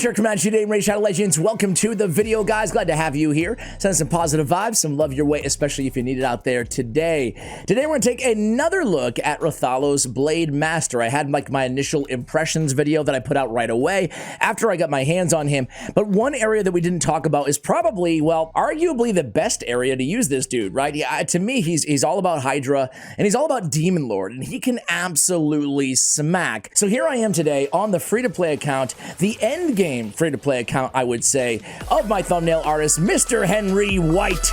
here, Comanche today, Raid Shadow Legends. Welcome to the video, guys. Glad to have you here. Send some positive vibes, some love your way, especially if you need it out there today. Today, we're going to take another look at Rathalos Blademaster. I had like my initial impressions video that I put out right away after I got my hands on him. But one area that we didn't talk about is probably, well, arguably the best area to use this dude, right? Yeah, to me, he's all about Hydra, and he's all about Demon Lord, and he can absolutely smack. So here I am today on the free-to-play account, the end game free-to-play account, I would say, of my thumbnail artist, Mr. Henry White.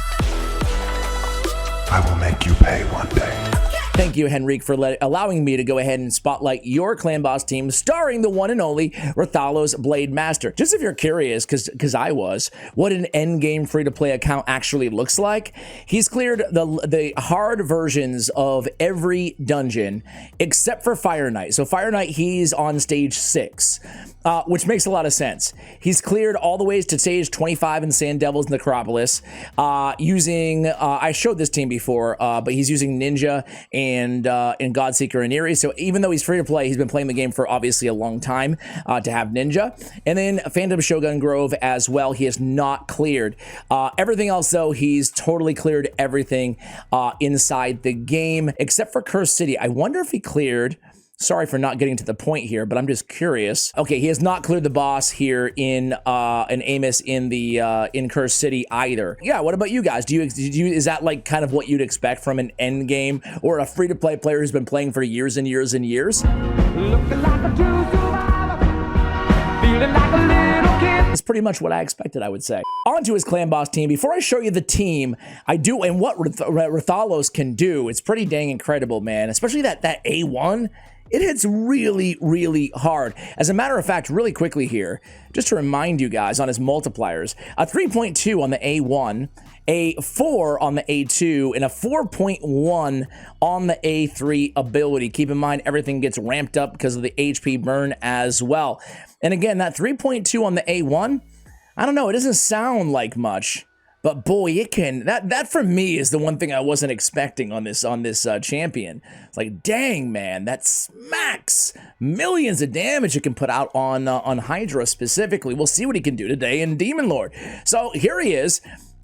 I will make you pay one day. Thank you, Henrique, for allowing me to go ahead and spotlight your clan boss team, starring the one and only Rathalos Blademaster. Just if you're curious, because I was, what an endgame free-to-play account actually looks like, he's cleared the hard versions of every dungeon except for Fire Knight. So Fire Knight, he's on stage 6. Which makes a lot of sense. He's cleared all the ways to stage 25 in Sand Devil's Necropolis using, I showed this team before, but he's using Ninja and Godseeker and Eerie. So even though he's free to play, he's been playing the game for obviously a long time to have Ninja. And then Phantom Shogun Grove as well, he has not cleared. Everything else though, he's totally cleared everything inside the game, except for Cursed City. I wonder if he cleared... Sorry for not getting to the point here, but I'm just curious. Okay, he has not cleared the boss here in Amos in Cursed City either. Yeah, what about you guys? Is that like kind of what you'd expect from an end game or a free-to-play player who's been playing for years and years and years? Looking like a true survivor, feeling like a little kid. That's pretty much what I expected, I would say. On to his clan boss team. Before I show you the team, I do, and what Rathalos can do, it's pretty dang incredible, man. Especially that A1. It hits really, really hard. As a matter of fact, really quickly here, just to remind you guys on his multipliers, a 3.2 on the A1, a 4 on the A2, and a 4.1 on the A3 ability. Keep in mind, everything gets ramped up because of the HP burn as well. And again, that 3.2 on the A1, I don't know, it doesn't sound like much. But boy, it can, that for me is the one thing I wasn't expecting on this champion. It's like, dang, man, that smacks millions of damage it can put out on Hydra specifically. We'll see what he can do today in Demon Lord. So here he is.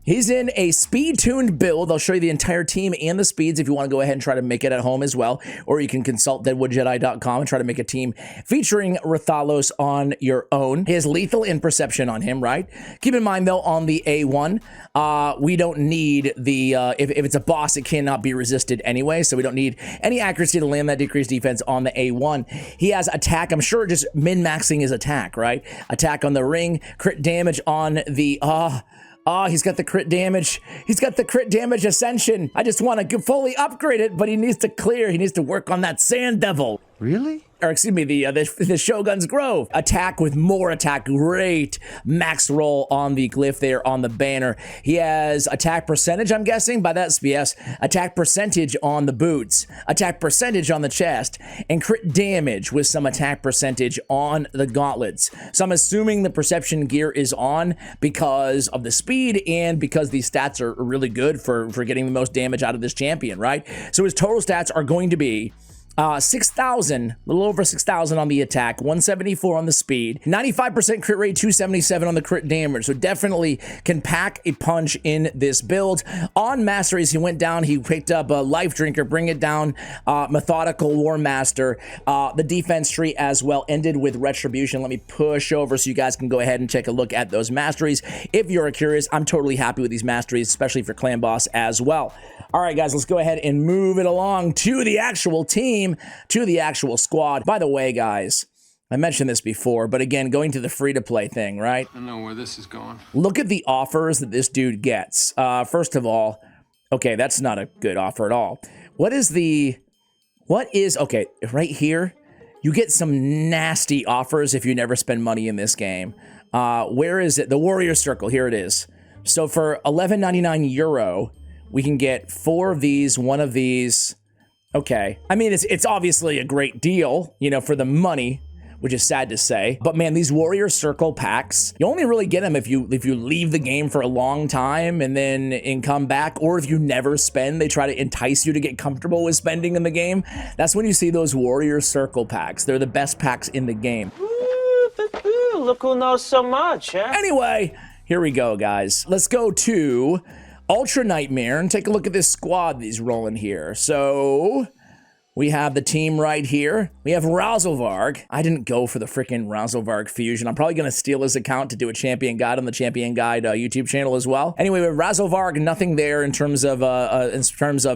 He's in a speed-tuned build. I'll show you the entire team and the speeds if you want to go ahead and try to make it at home as well. Or you can consult deadwoodjedi.com and try to make a team featuring Rathalos on your own. He has lethal in perception on him, right? Keep in mind, though, on the A1, we don't need the... if it's a boss, it cannot be resisted anyway, so we don't need any accuracy to land that decreased defense on the A1. He has attack. I'm sure just min-maxing his attack, right? Attack on the ring, crit damage on the... he's got the crit damage. He's got the crit damage ascension. I just want to fully upgrade it, but he needs to clear. He needs to work on that Sand Devil. Really? Or excuse me, the Shogun's Grove. Attack with more attack. Great max roll on the glyph there on the banner. He has attack percentage, I'm guessing. By that, yes. Attack percentage on the boots. Attack percentage on the chest. And crit damage with some attack percentage on the gauntlets. So I'm assuming the perception gear is on because of the speed and because these stats are really good for getting the most damage out of this champion, right? So his total stats are going to be 6,000, a little over 6,000 on the attack, 174 on the speed, 95% crit rate, 277 on the crit damage. So definitely can pack a punch in this build. On masteries, he went down, he picked up a Life Drinker, Bring It Down, Methodical War Master. The defense tree as well ended with Retribution. Let me push over so you guys can go ahead and take a look at those masteries. If you're curious, I'm totally happy with these masteries, especially for clan boss as well. All right, guys, let's go ahead and move it along to the actual team, to the actual squad. By the way, guys, I mentioned this before, but again, going to the free-to-play thing, right? I know where this is going. Look at the offers that this dude gets. First of all, okay, that's not a good offer at all. Okay, right here, you get some nasty offers if you never spend money in this game. Where is it? The Warrior Circle, here it is. So for 11.99 euro, we can get 4 of these, 1 of these. Okay. I mean, it's obviously a great deal, you know, for the money, which is sad to say. But man, these Warrior Circle packs, you only really get them if you leave the game for a long time and come back, or if you never spend, they try to entice you to get comfortable with spending in the game. That's when you see those Warrior Circle packs. They're the best packs in the game. look who knows so much, huh? Anyway, here we go, guys. Let's go to Ultra Nightmare and take a look at this squad that he's rolling here. So we have the team right here. We have Razelvarg. I didn't go for the freaking Razelvarg fusion. I'm probably going to steal his account to do a champion guide on the Champion Guide YouTube channel as well. Anyway, with Razelvarg, nothing there in terms of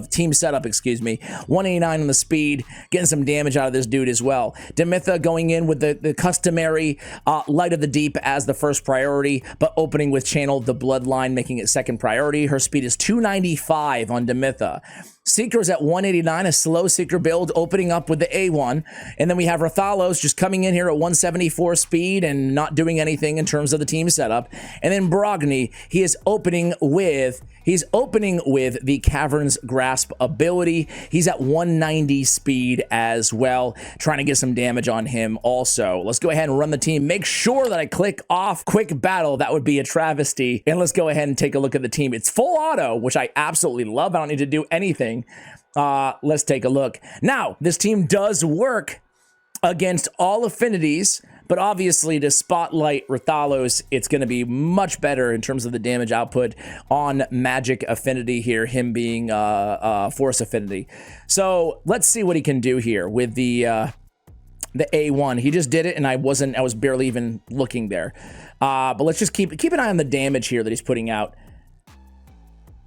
team setup, excuse me. 189 on the speed, getting some damage out of this dude as well. Demitha going in with the customary Light of the Deep as the first priority, but opening with Channel of the Bloodline, making it second priority. Her speed is 295 on Demitha. Seeker's at 189, a slow Seeker build, opening up with the A1. And then we have Rathalos just coming in here at 174 speed and not doing anything in terms of the team setup. And then Brogni, he's opening with the Cavern's Grasp ability. He's at 190 speed as well, trying to get some damage on him also. Let's go ahead and run the team. Make sure that I click off quick battle. That would be a travesty. And let's go ahead and take a look at the team. It's full auto, which I absolutely love. I don't need to do anything. Let's take a look. Now, this team does work against all affinities, but obviously to spotlight Rathalos, it's going to be much better in terms of the damage output on magic affinity here, him being force affinity. So let's see what he can do here with the A1. He just did it, and I was barely even looking there. But let's just keep an eye on the damage here that he's putting out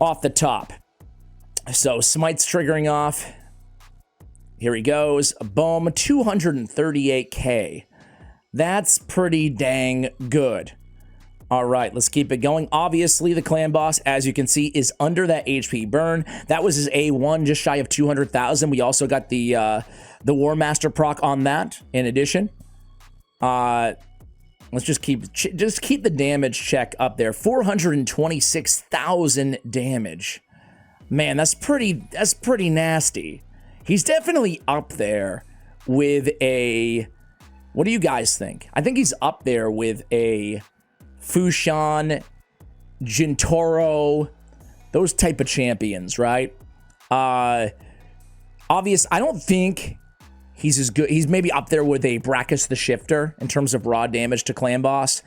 off the top. So Smite's triggering off. Here he goes. Boom, 238k. That's pretty dang good. All right, let's keep it going. Obviously, the clan boss, as you can see, is under that HP burn. That was his A1, just shy of 200,000. We also got the War Master proc on that in addition. Let's just keep the damage check up there. 426,000 damage. Man, that's pretty nasty. He's definitely up there with a... What do you guys think? I think he's up there with a Fushan, Jintoro, those type of champions, right? I don't think he's as good. He's maybe up there with a Brachus the Shifter in terms of raw damage to clan boss.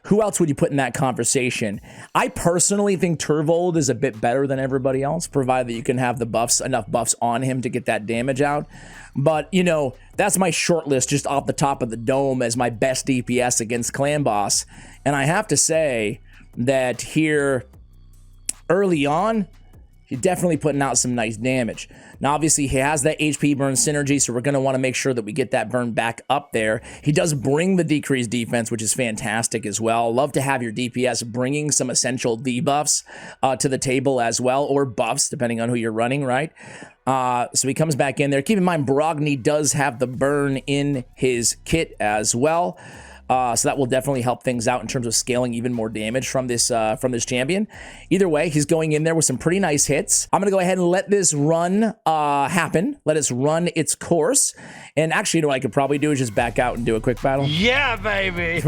Who else would you put in that conversation? I personally think Turvold is a bit better than everybody else, provided that you can have the buffs, enough buffs on him to get that damage out. But, you know, that's my short list just off the top of the dome as my best DPS against clan boss. And I have to say that here early on, he's definitely putting out some nice damage. Now, obviously, he has that HP burn synergy, so we're going to want to make sure that we get that burn back up there. He does bring the decreased defense, which is fantastic as well. Love to have your DPS bringing some essential debuffs to the table as well, or buffs, depending on who you're running, right? So he comes back in there. Keep in mind, Brogni does have the burn in his kit as well. So that will definitely help things out in terms of scaling even more damage from this champion. Either way, he's going in there with some pretty nice hits. I'm going to go ahead and let this run happen. Let us run its course. And actually, you know what I could probably do is just back out and do a quick battle. Yeah, baby.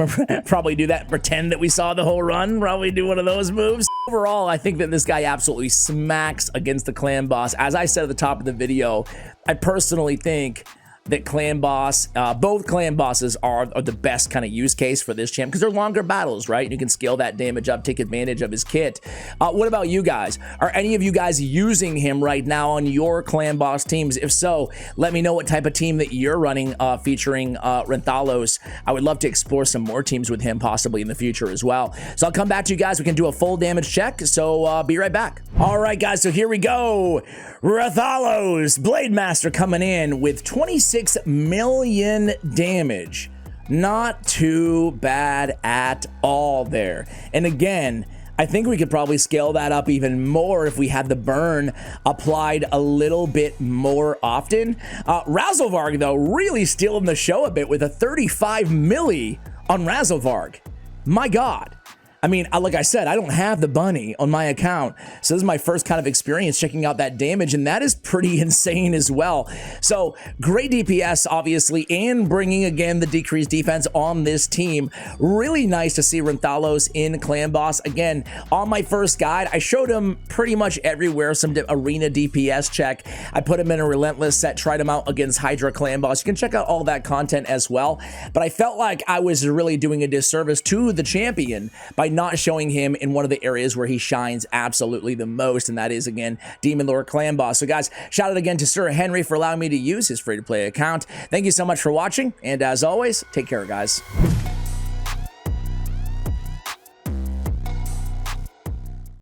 Probably do that. Pretend that we saw the whole run. Probably do one of those moves. Overall, I think that this guy absolutely smacks against the clan boss. As I said at the top of the video, I personally think that clan boss, both clan bosses are the best kind of use case for this champ because they're longer battles, right? You can scale that damage up, take advantage of his kit. What about you guys? Are any of you guys using him right now on your clan boss teams? If so, let me know what type of team that you're running featuring Rathalos. I would love to explore some more teams with him possibly in the future as well. So I'll come back to you guys. We can do a full damage check. So be right back. All right, guys. So here we go. Rathalos Blademaster coming in with 26 million damage. Not too bad at all there. And again, I think we could probably scale that up even more if we had the burn applied a little bit more often. Razelvarg, though, really stealing the show a bit with a 35 milli on Razelvarg. My God. I mean, like I said, I don't have the bunny on my account, so this is my first kind of experience checking out that damage, and that is pretty insane as well. So great DPS, obviously, and bringing again the decreased defense on this team. Really nice to see Rathalos in Clan Boss. Again, on my first guide, I showed him pretty much everywhere some arena DPS check. I put him in a relentless set, tried him out against Hydra Clan Boss. You can check out all that content as well, but I felt like I was really doing a disservice to the champion by not showing him in one of the areas where he shines absolutely the most, and that is, again, Demon Lord Clan Boss. So guys, shout out again to Sir Henry for allowing me to use his free-to-play account. Thank you so much for watching, and as always, take care, guys.